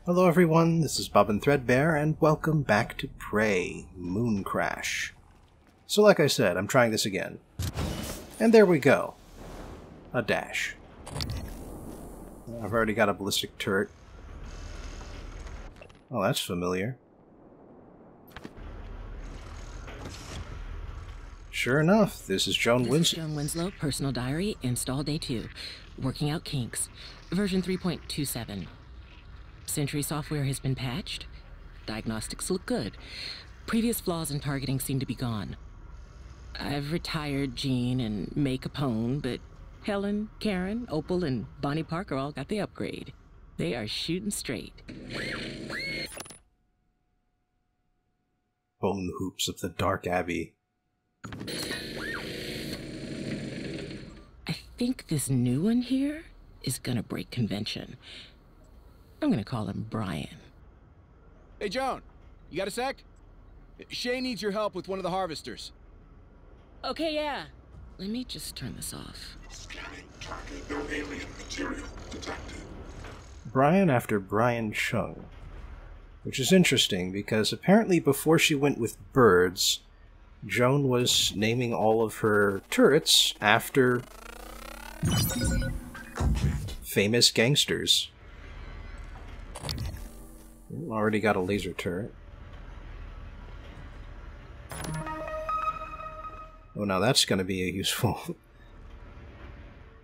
Hello everyone, this is Bobbin Threadbare, and welcome back to Prey, Mooncrash. So like I said, I'm trying this again. And there we go. A dash. I've already got a ballistic turret. Oh, that's familiar. Sure enough, this is Joan Winslow. This is Joan Winslow, personal diary, install day 2. Working out kinks. Version 3.27. Sentry software has been patched. Diagnostics look good. Previous flaws in targeting seem to be gone. I've retired Jean and May Capone, but Helen, Karen, Opal, and Bonnie Parker all got the upgrade. They are shooting straight. Bone hoops of the Dark Abbey. I think this new one here is gonna break convention. I'm gonna call him Brian. Hey, Joan, you got a sec? Shay needs your help with one of the harvesters. Okay, yeah. Let me just turn this off. Scanning target, no alien material detected. Brian after Brian Chung. Which is interesting, because apparently before she went with birds, Joan was naming all of her turrets after famous gangsters. Already got a laser turret. Oh, now that's going to be a useful...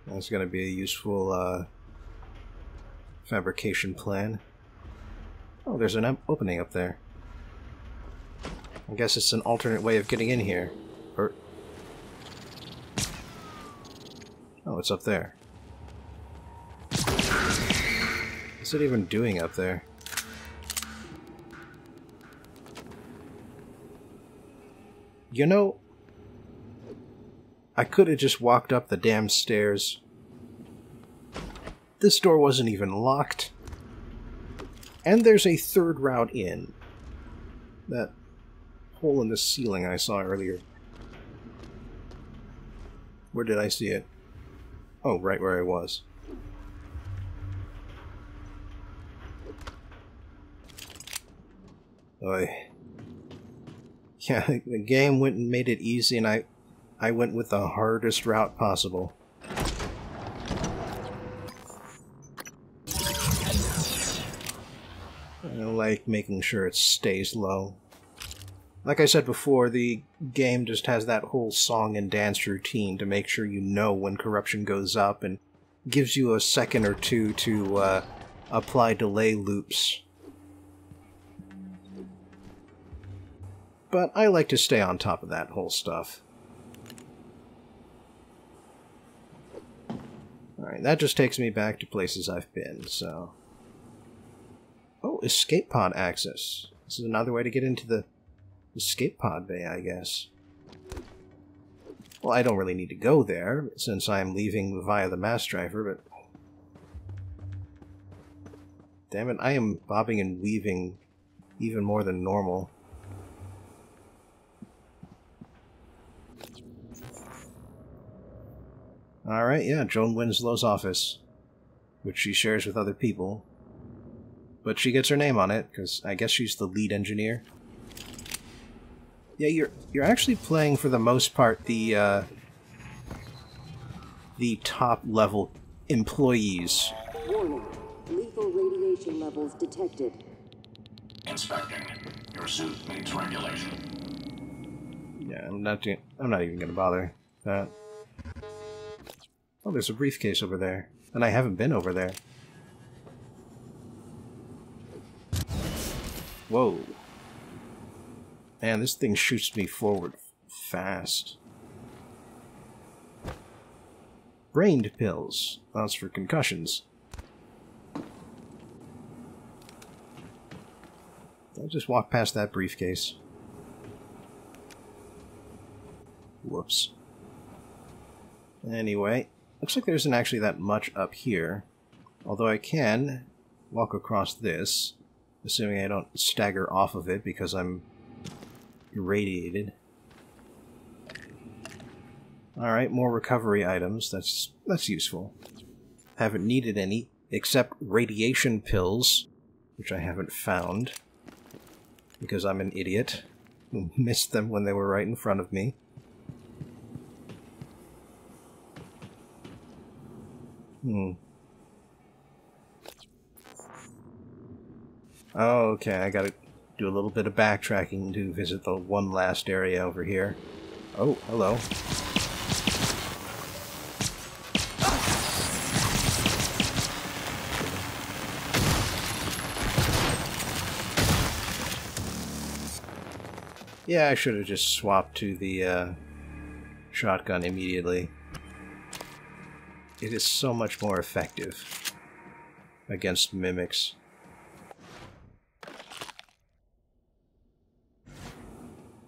that's going to be a useful fabrication plan. Oh, there's an opening up there. I guess it's an alternate way of getting in here. Or... oh, it's up there. What's it even doing up there? You know, I could have just walked up the damn stairs. This door wasn't even locked. And there's a third route in. That hole in the ceiling I saw earlier. Where did I see it? Oh, right where I was. Oy. Yeah, the game went and made it easy, and I went with the hardest route possible. I like making sure it stays low. Like I said before, the game just has that whole song and dance routine to make sure you know when corruption goes up, and gives you a second or two to apply delay loops. But I like to stay on top of that whole stuff. Alright, that just takes me back to places I've been, so... oh, escape pod access. This is another way to get into the escape pod bay, I guess. Well, I don't really need to go there, since I'm leaving via the mass driver, but... damn it, I am bobbing and weaving even more than normal. Alright, yeah, Joan Winslow's office, which she shares with other people. But she gets her name on it, because I guess she's the lead engineer. Yeah, you're actually playing, for the most part, the top-level employees. Warning. Lethal radiation levels detected. Inspecting. Your suit needs regulation. Yeah, I'm not even gonna bother that. Oh, there's a briefcase over there. And I haven't been over there. Whoa. Man, this thing shoots me forward fast. Brained pills. That's for concussions. I'll just walk past that briefcase. Whoops. Anyway. Looks like there isn't actually that much up here, although I can walk across this, assuming I don't stagger off of it because I'm irradiated. Alright, more recovery items. That's useful. Haven't needed any, except radiation pills which I haven't found, because I'm an idiot who missed them when they were right in front of me. Oh, okay, I gotta do a little bit of backtracking to visit the one last area over here. Oh, hello. Yeah, I should have just swapped to the shotgun immediately. It is so much more effective against mimics.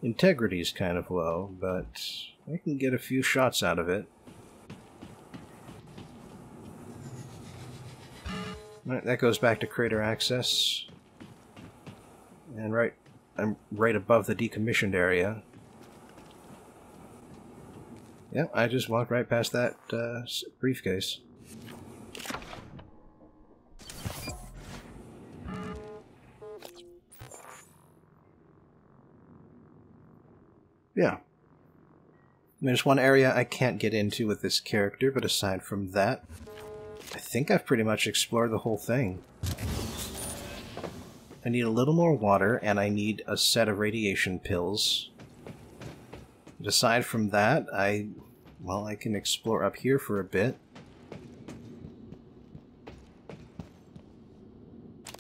Integrity's kind of low, but I can get a few shots out of it. Right, that goes back to crater access. And I'm right above the decommissioned area. Yep, I just walked right past that briefcase. Yeah. There's one area I can't get into with this character, but aside from that, I think I've pretty much explored the whole thing. I need a little more water, and I need a set of radiation pills. But aside from that, I can explore up here for a bit.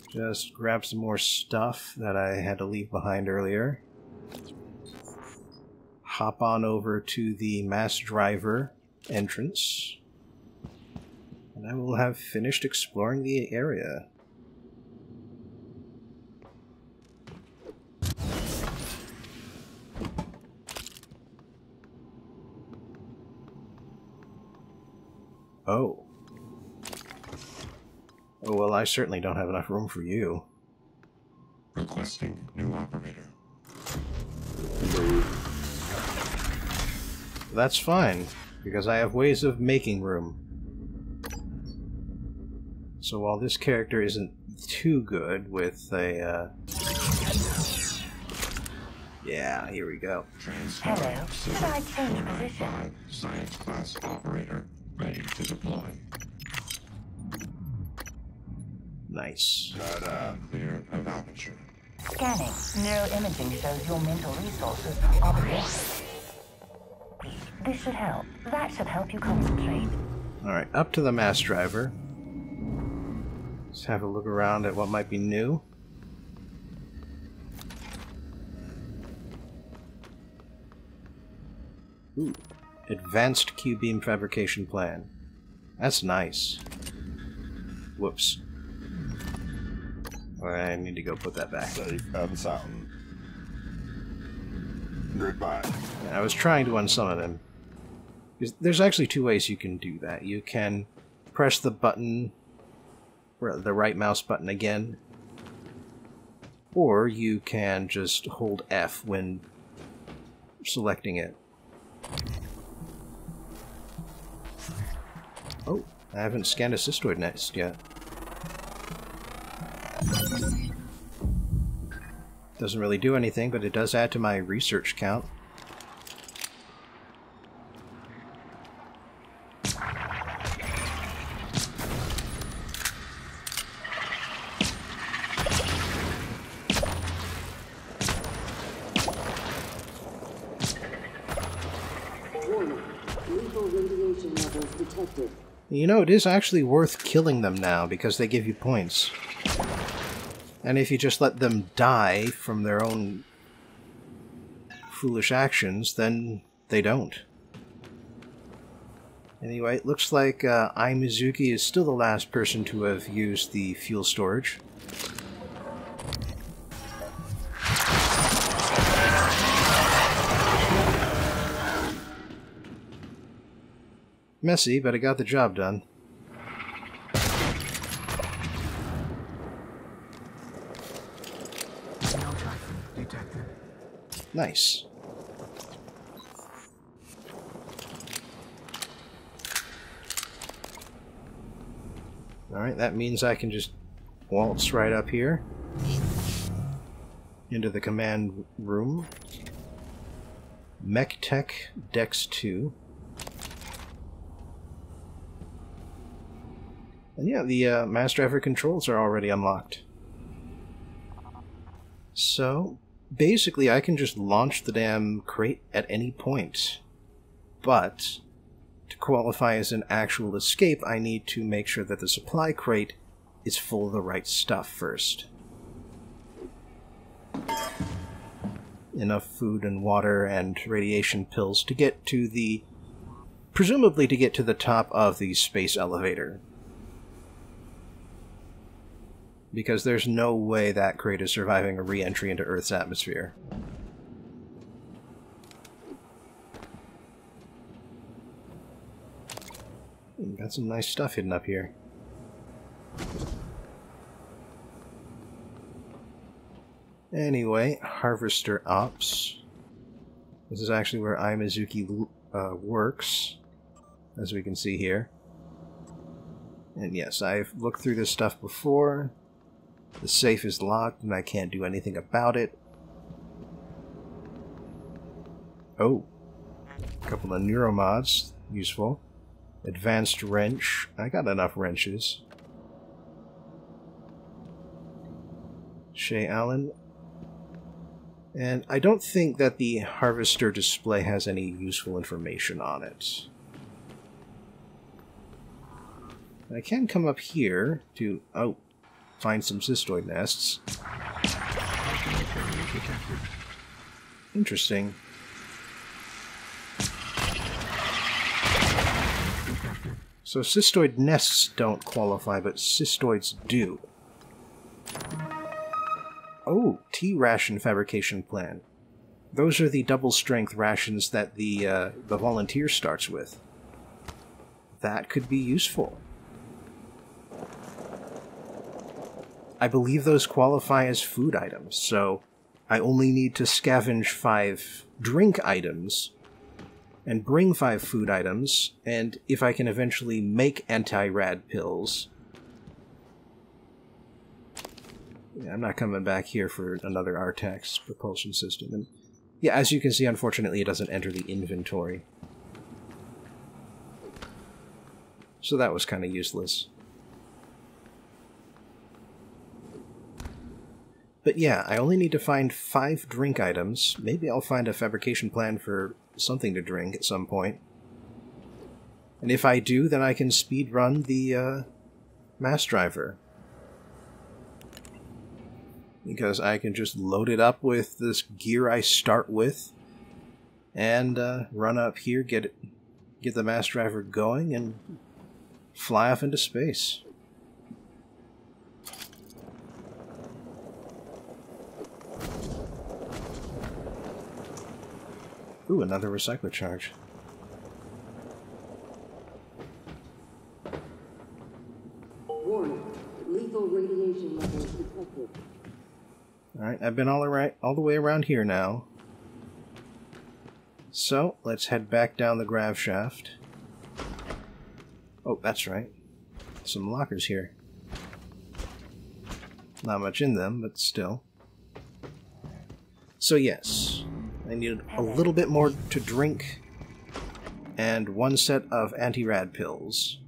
Just grab some more stuff that I had to leave behind earlier. Hop on over to the mass driver entrance, and I will have finished exploring the area. Oh. Oh, well, I certainly don't have enough room for you. Requesting new operator. That's fine, because I have ways of making room. So while this character isn't too good with a, yeah, here we go. Hello, should I change position? Science class operator, ready to deploy. Nice. Clear of aperture. Scanning. Neuroimaging shows your mental resources are depleted. This should help. That should help you concentrate. Alright, up to the mass driver. Let's have a look around at what might be new. Ooh, advanced Q-beam fabrication plan. That's nice. Whoops. I need to go put that back. Safe and sound. Goodbye. I was trying to unsummon him. There's actually two ways you can do that. You can press the button, or the right mouse button again, or you can just hold F when selecting it. Oh, I haven't scanned a cystoid nest yet. Doesn't really do anything, but it does add to my research count. Warning. Lethal radiation levels detected. You know, it is actually worth killing them now, because they give you points. And if you just let them die from their own foolish actions, then they don't. Anyway, it looks like Ai Mizuki is still the last person to have used the fuel storage. Messy, but it got the job done. Nice. Alright, that means I can just waltz right up here into the command room. Mech Tech Dex 2. And yeah, the mass driver controls are already unlocked. So, basically I can just launch the damn crate at any point. But, to qualify as an actual escape, I need to make sure that the supply crate is full of the right stuff first. Enough food and water and radiation pills to get to the... presumably to get to the top of the space elevator. Because there's no way that crate is surviving a re-entry into Earth's atmosphere. Got some nice stuff hidden up here. Anyway, Harvester Ops. This is actually where Imazuki works, as we can see here. And yes, I've looked through this stuff before. The safe is locked and I can't do anything about it. Oh, a couple of neuromods, useful. Advanced wrench, I got enough wrenches. Shay Allen. And I don't think that the Harvester display has any useful information on it. I can come up here to, find some cystoid nests. Interesting. So cystoid nests don't qualify, but cystoids do. Oh, T-ration fabrication plan. Those are the double-strength rations that the volunteer starts with. That could be useful. I believe those qualify as food items, so I only need to scavenge 5 drink items and bring 5 food items, and if I can eventually make anti-rad pills... Yeah, I'm not coming back here for another Artax propulsion system. And yeah, as you can see, unfortunately it doesn't enter the inventory. So that was kind of useless. But yeah, I only need to find 5 drink items. Maybe I'll find a fabrication plan for something to drink at some point. And if I do, then I can speedrun the mass driver. Because I can just load it up with this gear I start with, and run up here, get the mass driver going, and fly off into space. Ooh, another recycler charge. Warning. Lethal radiation levels detected. Alright, I've been all the way around here now. So, let's head back down the grav shaft. Oh, that's right. Some lockers here. Not much in them, but still. So yes, I need a little bit more to drink, and 1 set of anti-rad pills.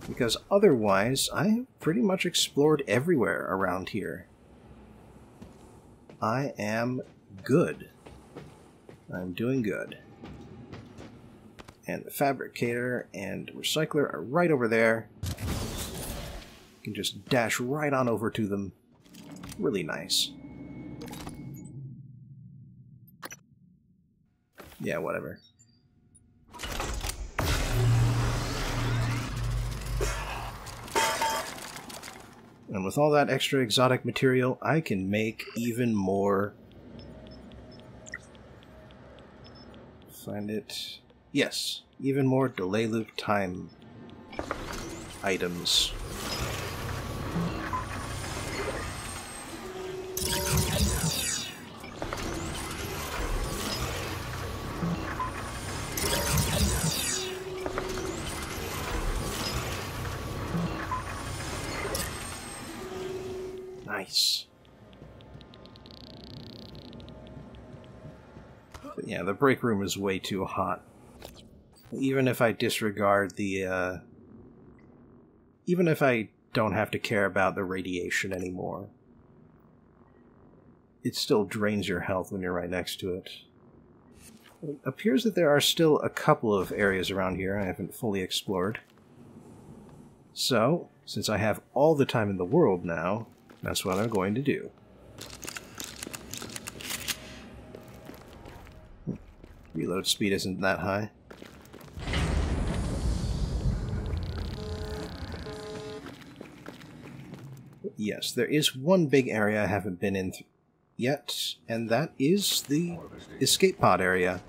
Because otherwise, I have pretty much explored everywhere around here. I am good. I'm doing good. And the fabricator and recycler are right over there. You can just dash right on over to them. Really nice. Yeah, whatever. And with all that extra exotic material, I can make even more... Find it... Yes, even more delay loop time items. Nice. But yeah, the break room is way too hot. Even if I disregard the, even if I don't have to care about the radiation anymore, it still drains your health when you're right next to it. It appears that there are still a couple of areas around here I haven't fully explored. So, since I have all the time in the world now, that's what I'm going to do. Reload speed isn't that high. Yes, there is one big area I haven't been in yet, and that is the escape pod area.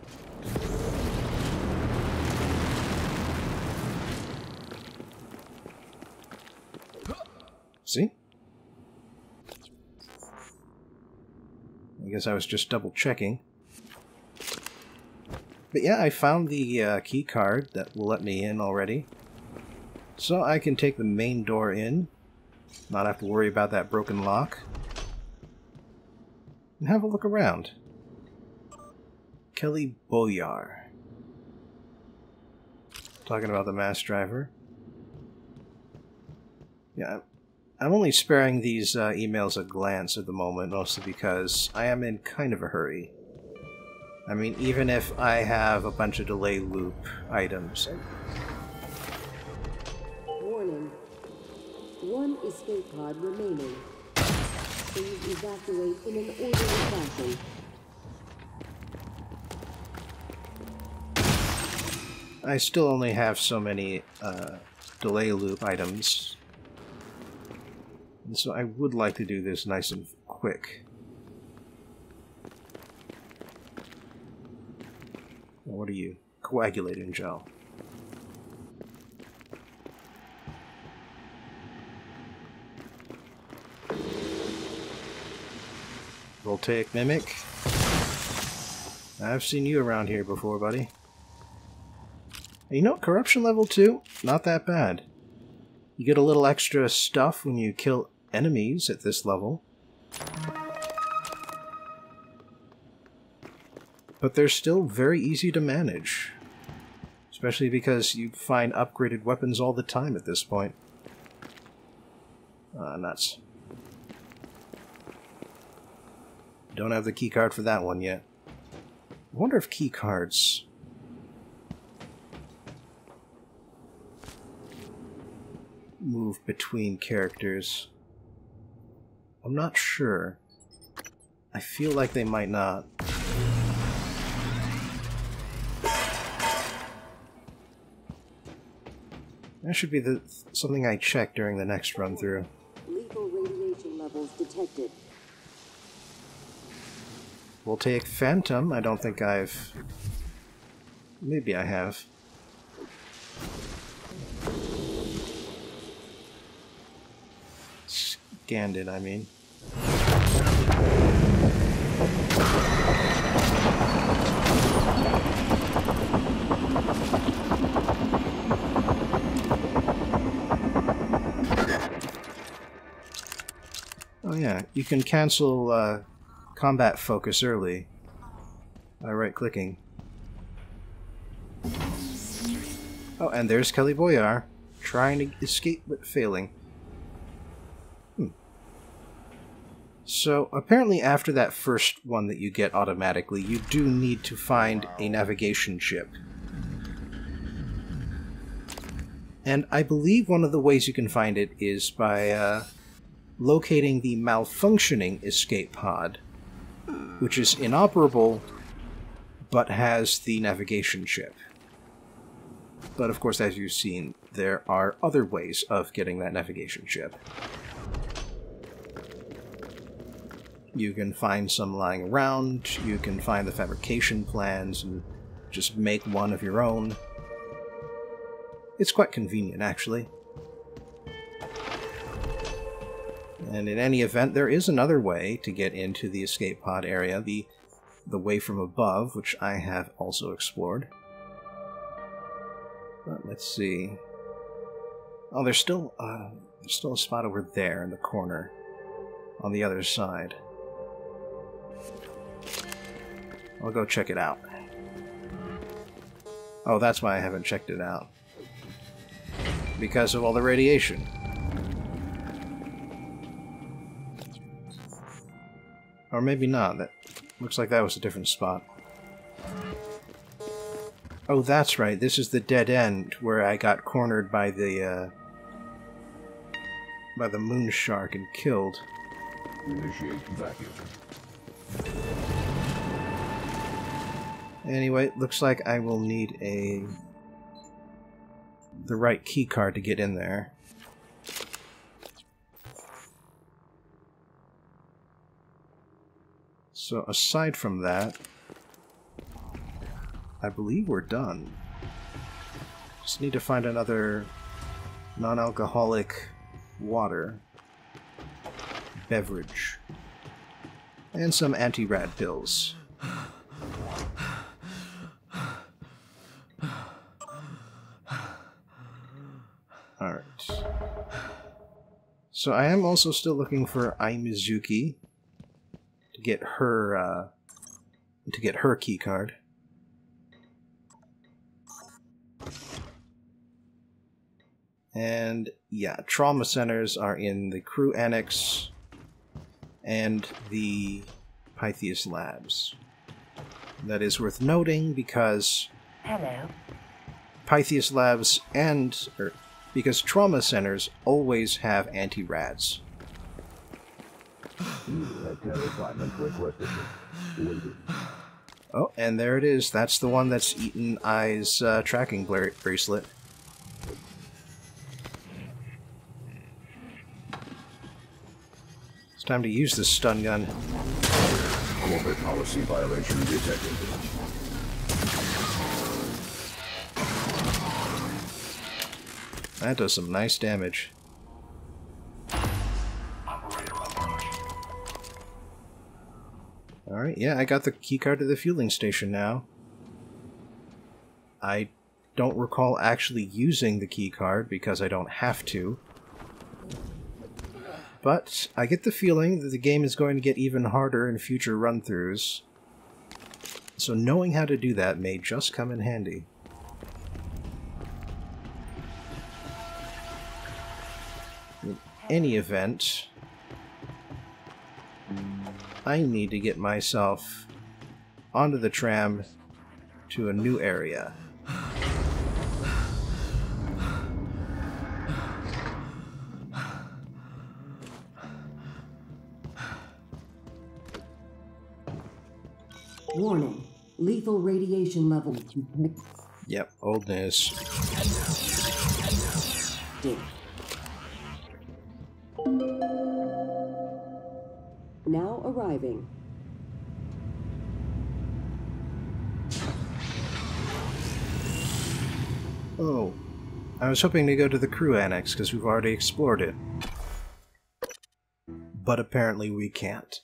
See? I guess I was just double checking. But yeah, I found the key card that will let me in already. So I can take the main door in, not have to worry about that broken lock, and have a look around. Kelly Boyar. Talking about the mass driver. Yeah, I'm only sparing these emails a glance at the moment, mostly because I am in kind of a hurry. I mean, even if I have a bunch of delay loop items. Warning. One escape pod remaining. Please evacuate in an orderly fashion. I still only have so many delay loop items. And so I would like to do this nice and quick. What are you? Coagulating gel. Voltaic Mimic. I've seen you around here before, buddy. You know, corruption level 2, not that bad. You get a little extra stuff when you kill enemies at this level. But they're still very easy to manage. Especially because you find upgraded weapons all the time at this point. Nuts. Don't have the keycard for that one yet. I wonder if keycards move between characters. I'm not sure. I feel like they might not. That should be something I check during the next run through. Lethal radiation levels detected. Voltaic Phantom, I don't think I've... Maybe I have. Scanned it, I mean. Oh yeah, you can cancel combat focus early by right-clicking. Oh, and there's Kelly Boyar, trying to escape but failing. So, apparently after that first one that you get automatically, you do need to find a navigation chip. And I believe one of the ways you can find it is by locating the malfunctioning escape pod, which is inoperable, but has the navigation chip. But of course, as you've seen, there are other ways of getting that navigation chip. You can find some lying around, you can find the fabrication plans and just make one of your own. It's quite convenient, actually. And in any event, there is another way to get into the escape pod area, the way from above, which I have also explored. But let's see. Oh, there's still a spot over there in the corner. on the other side. I'll go check it out. Oh, that's why I haven't checked it out. Because of all the radiation. Or maybe not. That looks like that was a different spot. Oh, that's right. This is the dead end where I got cornered by the moon shark and killed. Initiate vacuum. Anyway, looks like I will need the right key card to get in there. So aside from that, I believe we're done. Just need to find another non-alcoholic water beverage and some anti-rad pills. Alright. So I am also still looking for Ai Mizuki to get her key card. And yeah, trauma centers are in the crew annex and the Pythias labs. That is worth noting because Hello. Pythias labs because trauma centers always have anti-rads. Oh, and there it is. That's the one that's eaten Ai's tracking bracelet. It's time to use this stun gun. Corporate policy violation detected. That does some nice damage. Alright, yeah, I got the keycard to the fueling station now. I don't recall actually using the keycard because I don't have to. But I get the feeling that the game is going to get even harder in future run-throughs. So knowing how to do that may just come in handy. In any event, I need to get myself onto the tram to a new area. Warning. Lethal radiation levels. Yep, old news. Now arriving. Oh, I was hoping to go to the crew annex because we've already explored it. But apparently we can't.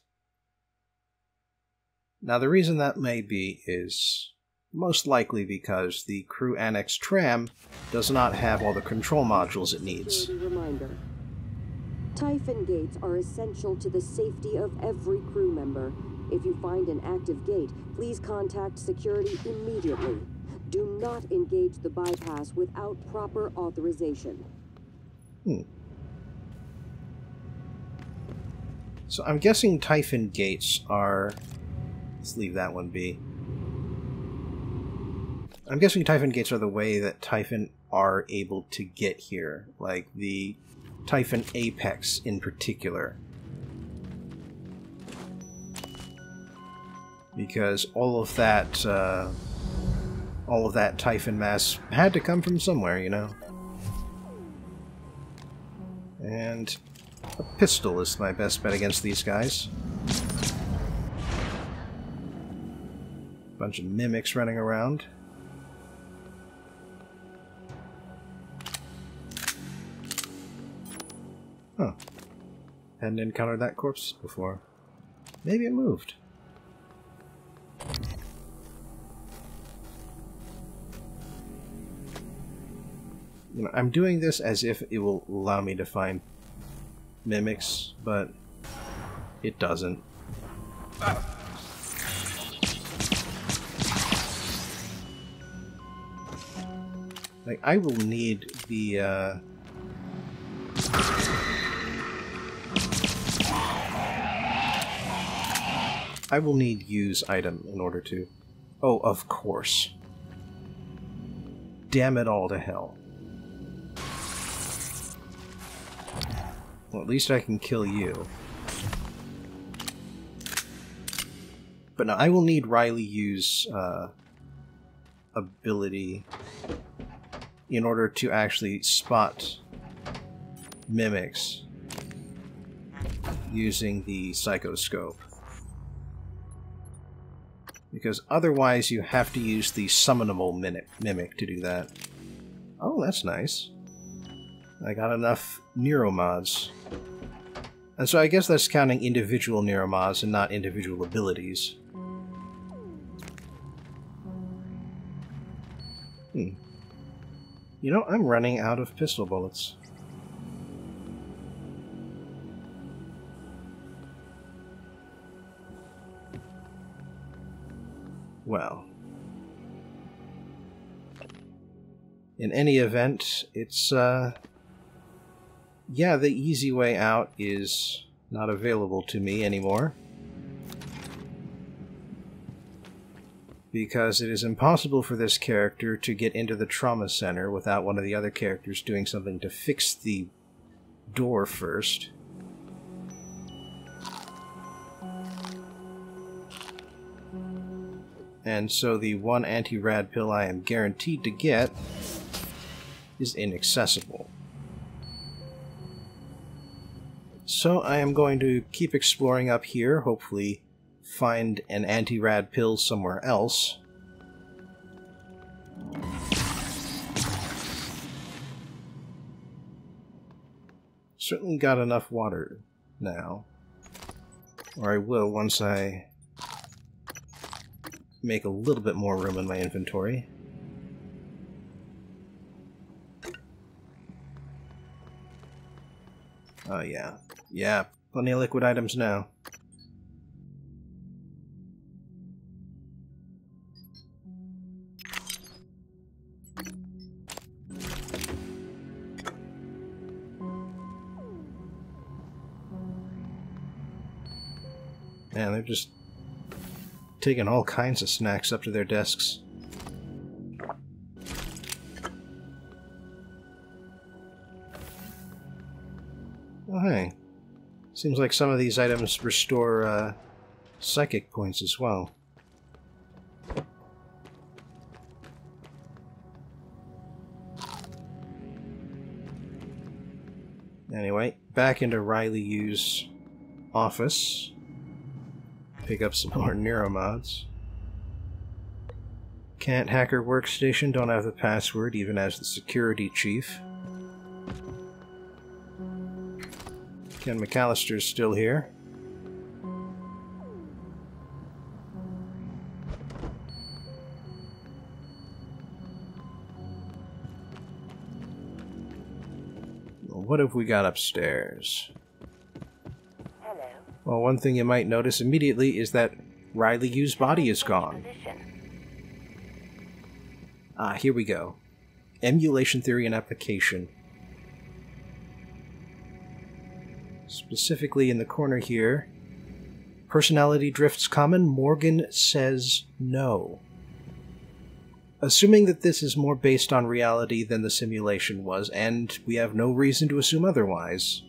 Now the reason that may be is most likely because the crew annex tram does not have all the control modules it needs. Reminder. Typhon gates are essential to the safety of every crew member. If you find an active gate, please contact security immediately. Do not engage the bypass without proper authorization. So I'm guessing Typhon gates are... Let's leave that one be. I'm guessing Typhon gates are the way that Typhon are able to get here. Like the Typhon Apex in particular. Because all of that Typhon mass had to come from somewhere, you know? And a pistol is my best bet against these guys. Bunch of mimics running around. Huh. Hadn't encountered that corpse before. Maybe it moved. You know, I'm doing this as if it will allow me to find mimics, but it doesn't. Like, I will need the, I will need use item in order to... Oh, of course. Damn it all to hell. Well, at least I can kill you. But no, I will need Riley use ability in order to actually spot mimics using the psychoscope. Because otherwise you have to use the summonable mimic to do that. Oh, that's nice. I got enough neuromods. And so I guess that's counting individual neuromods and not individual abilities. You know, I'm running out of pistol bullets. Well. In any event, it's, yeah, the easy way out is not available to me anymore. Because it is impossible for this character to get into the trauma center without one of the other characters doing something to fix the door first. And so the one anti-rad pill I am guaranteed to get is inaccessible. So I am going to keep exploring up here, hopefully find an anti-rad pill somewhere else. Certainly got enough water now. Or I will once I make a little bit more room in my inventory. Oh yeah. Yeah, plenty of liquid items now. Man, they're just taking all kinds of snacks up to their desks. Oh, hey. Seems like some of these items restore psychic points as well. Anyway, back into Riley Yu's office. Pick up some more neuromods. Can't hack her workstation, don't have the password, even as the security chief. Ken McAllister's still here. Well, what have we got upstairs? Well, one thing you might notice immediately is that Riley Yu's body is gone. Ah, here we go. Emulation Theory and Application. Specifically in the corner here, personality drifts common, Morgan says no. Assuming that this is more based on reality than the simulation was, and we have no reason to assume otherwise,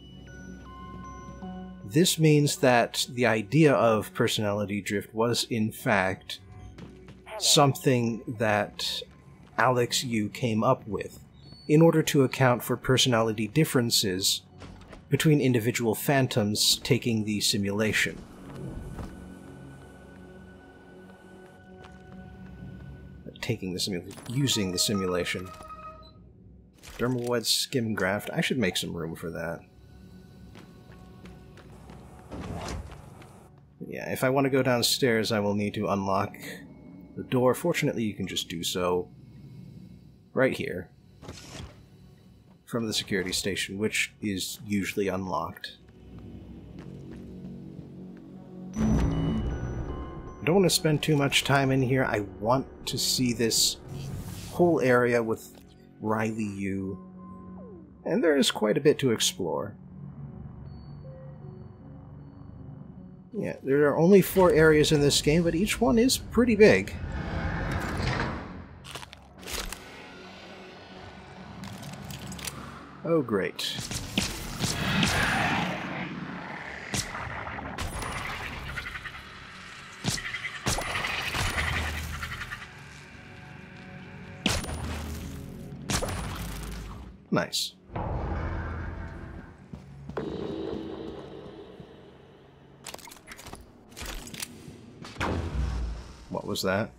this means that the idea of personality drift was, in fact, something that Alex Yu came up with in order to account for personality differences between individual phantoms taking the simulation. Using the simulation. Dermal wed skim graft. I should make some room for that. Yeah, if I want to go downstairs, I will need to unlock the door. Fortunately, you can just do so right here from the security station, which is usually unlocked. I don't want to spend too much time in here. I want to see this whole area with Riley Yu. And there is quite a bit to explore. Yeah, there are only 4 areas in this game, but each one is pretty big. Oh, great. Nice. What was that?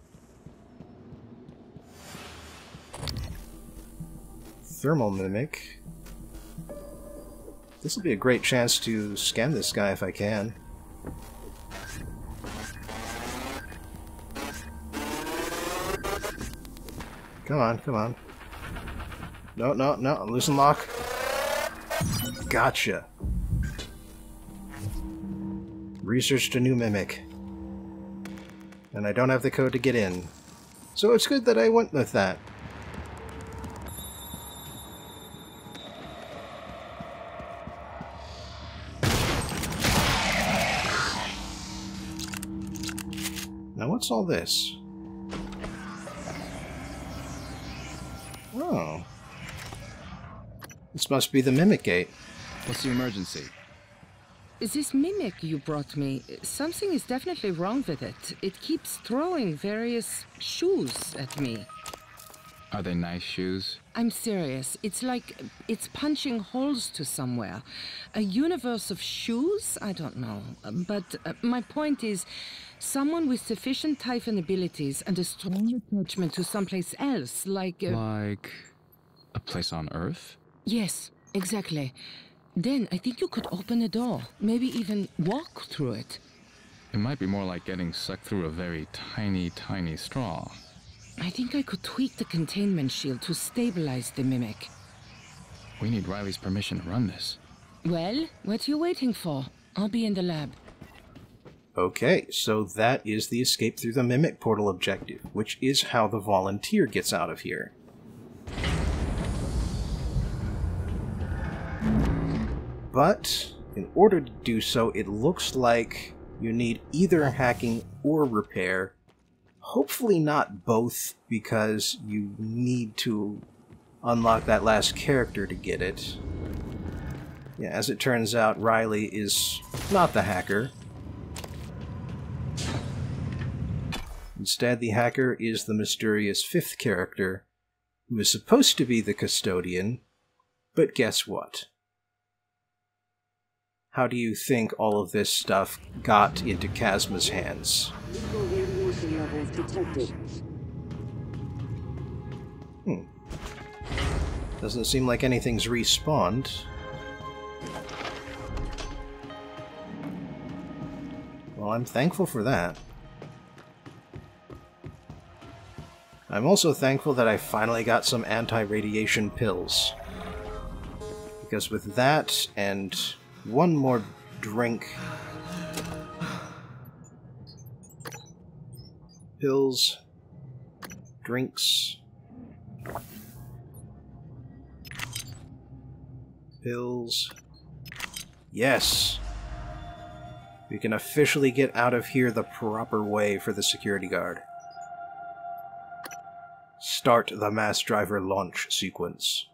Thermal mimic. This will be a great chance to scan this guy if I can. Come on, come on. No, no, no, loosen lock. Gotcha. Researched a new mimic. And I don't have the code to get in. So it's good that I went with that. Now what's all this? Oh. This must be the Mimic Gate. What's the emergency? This mimic you brought me, something is definitely wrong with it. It keeps throwing various shoes at me. Are they nice shoes? I'm serious. It's like it's punching holes to somewhere. A universe of shoes? I don't know. But my point is, someone with sufficient Typhon abilities and a strong attachment to someplace else, like... Like a place on Earth? Yes, exactly. Then I think you could open a door, maybe even walk through it. It might be more like getting sucked through a very tiny, tiny straw. I think I could tweak the containment shield to stabilize the mimic. We need Riley's permission to run this. Well, what are you waiting for? I'll be in the lab. Okay, so that is the escape through the Mimic Portal objective, which is how the volunteer gets out of here. But, in order to do so, it looks like you need either hacking or repair. Hopefully not both, because you need to unlock that last character to get it. Yeah, as it turns out, Riley is not the hacker. Instead, the hacker is the mysterious 5th character, who is supposed to be the custodian, but guess what? How do you think all of this stuff got into Kazma's hands? Lethal radiation levels detected. Doesn't seem like anything's respawned. Well, I'm thankful for that. I'm also thankful that I finally got some anti-radiation pills. Because with that and one more drink... Pills... Drinks... Pills... Yes! We can officially get out of here the proper way for the security guard. Start the mass driver launch sequence.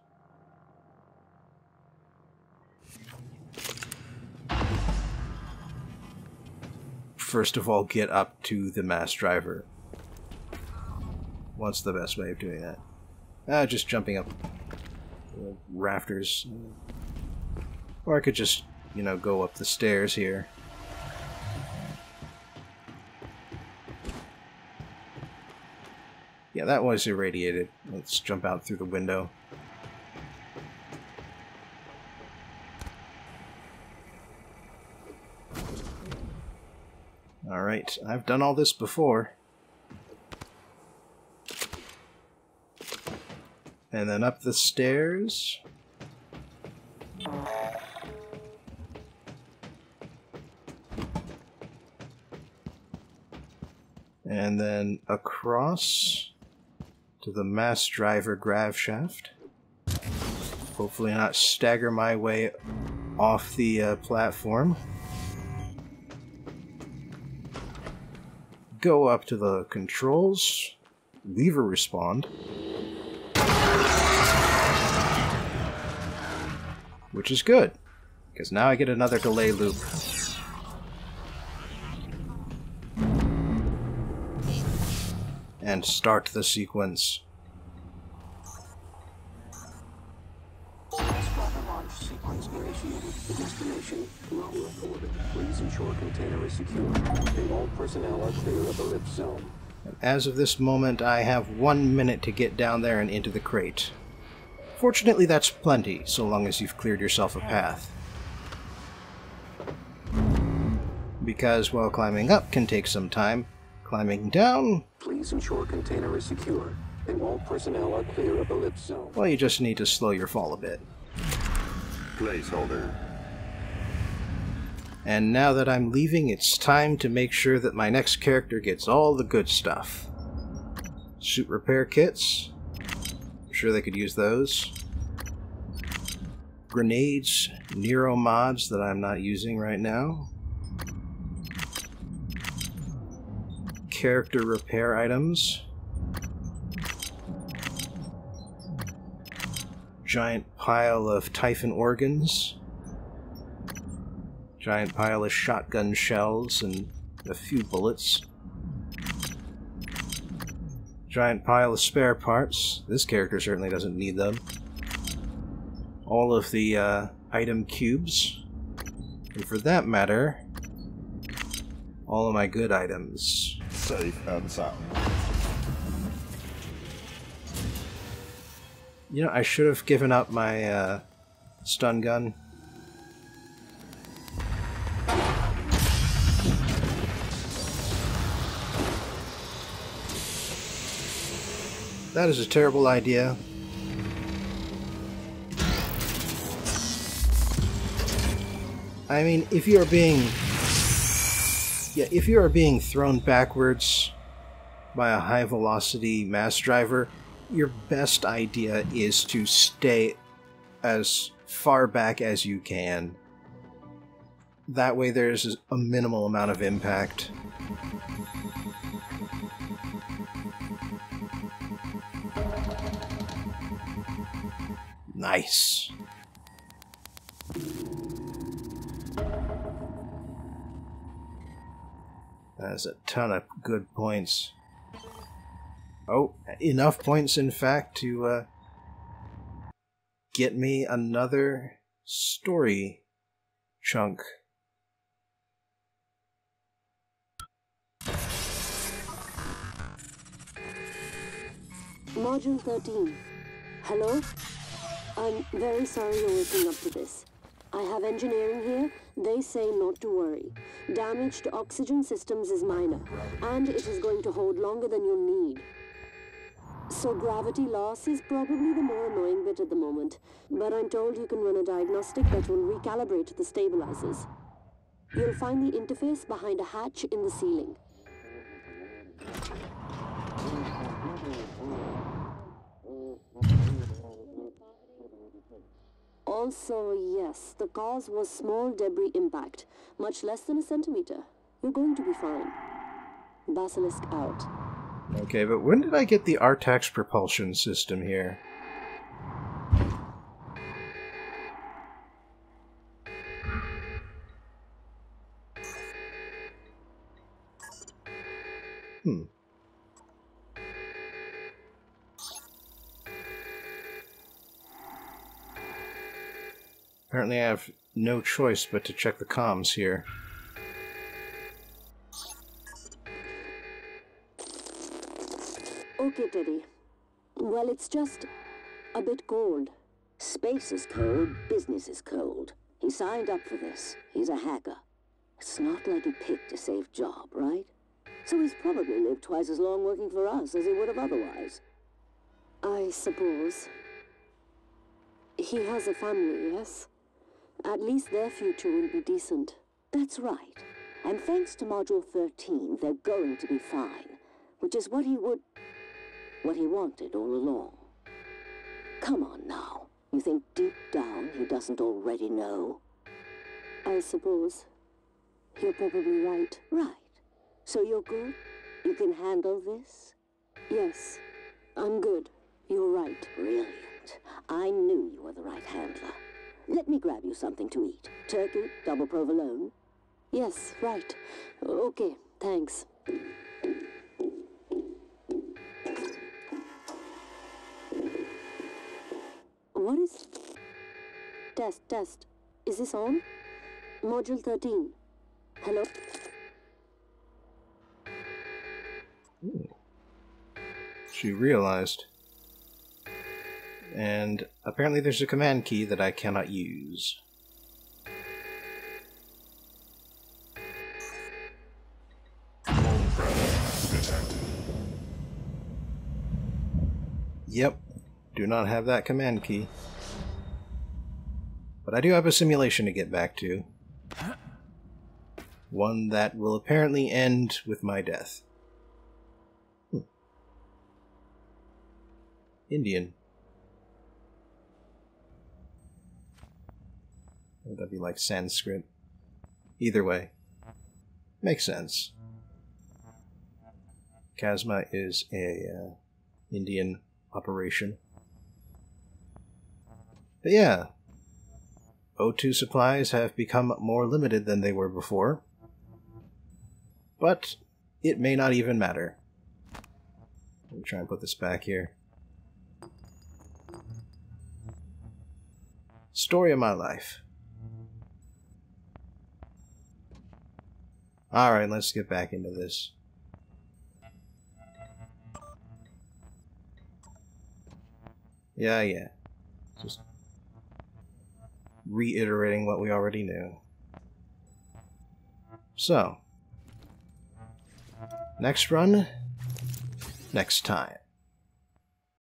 First of all, get up to the mass driver. What's the best way of doing that? Just jumping up rafters. Or I could just, you know, go up the stairs here. Yeah, that was irradiated. Let's jump out through the window. Alright, I've done all this before. And then up the stairs. And then across to the mass driver grav shaft. Hopefully not stagger my way off the platform. Go up to the controls. Lever respond. Which is good, because now I get another delay loop. And start the sequence. Launch sequence initiated. Destination not reported. Please ensure container is secure and all personnel are clear of the lift zone. And as of this moment, I have 1 minute to get down there and into the crate. Fortunately, that's plenty, so long as you've cleared yourself a path. Because while climbing up can take some time, climbing down... Please ensure container is secure and all personnel are clear of the lift zone. Well, you just need to slow your fall a bit. Placeholder. And now that I'm leaving, it's time to make sure that my next character gets all the good stuff. Suit repair kits. I'm sure they could use those. Grenades, Nero mods that I'm not using right now. Character repair items. Giant pile of Typhon organs. Giant pile of shotgun shells and a few bullets. Giant pile of spare parts. This character certainly doesn't need them. All of the item cubes. And for that matter, all of my good items. Safe and sound. You know, I should have given up my stun gun. That is a terrible idea. I mean, if you are being thrown backwards by a high velocity mass driver, your best idea is to stay as far back as you can. That way there's a minimal amount of impact. Nice. That's a ton of good points. Oh, enough points, in fact, to get me another story chunk. Module 13. Hello? I'm very sorry you're waking up to this. I have engineering here. They say not to worry. Damage to oxygen systems is minor, and it is going to hold longer than you'll need. So gravity loss is probably the more annoying bit at the moment, but I'm told you can run a diagnostic that will recalibrate the stabilizers. You'll find the interface behind a hatch in the ceiling. Also, yes, the cause was small debris impact, much less than a centimeter. You're going to be fine. Basilisk out. Okay, but when did I get the Artax propulsion system here? Apparently I have no choice but to check the comms here. Okay, Teddy. Well, it's just a bit cold. Space is cold, business is cold. He signed up for this. He's a hacker. It's not like he picked a safe job, right? So he's probably lived twice as long working for us as he would have otherwise. I suppose. He has a family, yes? At least their future will be decent. That's right. And thanks to Module 13, they're going to be fine. which is what he wanted all along. Come on now. You think deep down he doesn't already know? I suppose. You're probably right. Right. So you're good? You can handle this? Yes, I'm good. You're right. Brilliant. I knew you were the right handler. Let me grab you something to eat. Turkey, double provolone? Yes, right. Okay, thanks. What is... Test. Is this on? Module 13. Hello? Ooh. She realized. And apparently there's a command key that I cannot use. Yep, do not have that command key. But I do have a simulation to get back to. One that will apparently end with my death. Indian. Would that be like Sanskrit? Either way. Makes sense. Chasma is a Indian operation. But yeah, O2 supplies have become more limited than they were before. But it may not even matter. Let me try and put this back here. Story of my life. Alright, let's get back into this. Yeah. Just reiterating what we already knew. So, next run, next time.